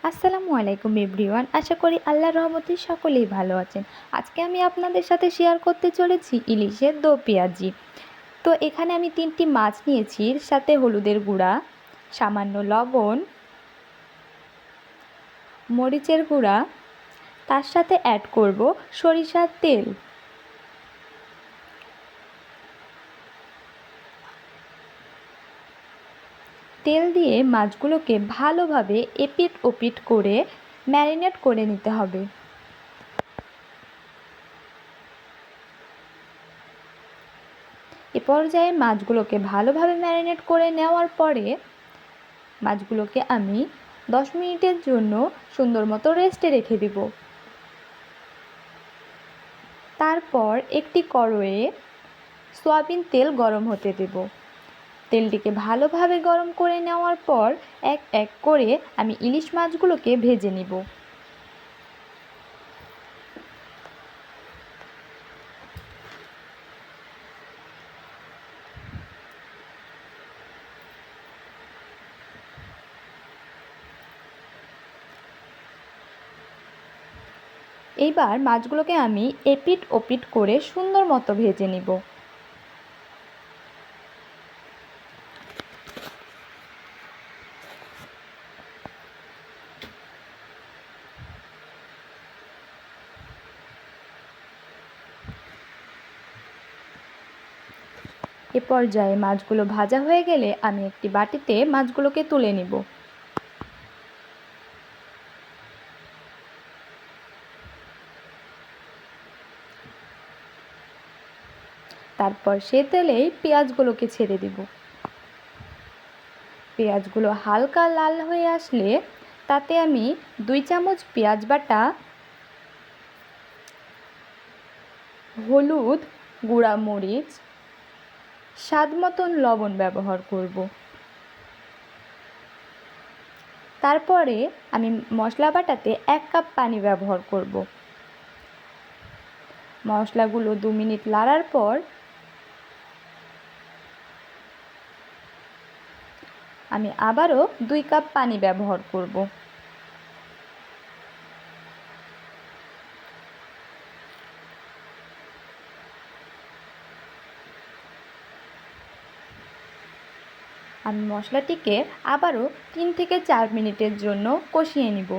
আসসালামু আলাইকুম এভরিওয়ান। আশা করি আল্লাহর রহমতে সকলেই ভালো আছেন। আজকে আমি আপনাদের সাথে শেয়ার করতে চলেছি ইলিশের দো পেঁয়াজি। তো এখানে আমি 3টি মাছ নিয়েছি, সাথে হলুদের গুঁড়া, সামান্য লবণ, মরিচের গুঁড়া, তার সাথে অ্যাড করব সরিষার তেল। তেল দিয়ে মাছগুলোকে ভালোভাবে এপিট ওপিট করে ম্যারিনেট করে নিতে হবে। এ পর্যায়ে মাছগুলোকে ভালোভাবে ম্যারিনেট করে নেওয়ার পরে মাছগুলোকে আমি 10 মিনিটের জন্য সুন্দর মতো রেস্টে রেখে দেব। তারপর একটি কড়াইয়ে সয়াবিন তেল গরম হতে দেব। তেলটিকে ভালোভাবে গরম করে নেওয়ার পর এক এক করে আমি ইলিশ মাছগুলোকে ভেজে নিব। এইবার মাছগুলোকে আমি এপিট ওপিট করে সুন্দর মতো ভেজে নিব। এ পর্যায়ে মাছগুলো ভাজা হয়ে গেলে আমি একটি বাটিতে মাছগুলোকে তুলে নিব। তারপর সে তেলেই পেঁয়াজগুলোকে ছেড়ে দিব। পেঁয়াজগুলো হালকা লাল হয়ে আসলে তাতে আমি 2 চামচ পেঁয়াজ বাটা, হলুদ, গুঁড়া মরিচ, স্বাদ মতন লবণ ব্যবহার করব। তারপরে আমি মশলা বাটাতে 1 কাপ পানি ব্যবহার করব। মশলাগুলো 2 মিনিট নাড়ার পর আমি আবারও 2 কাপ পানি ব্যবহার করব। আমি মশলাটিকে আবারও 3 থেকে 4 মিনিটের জন্য কষিয়ে নিব।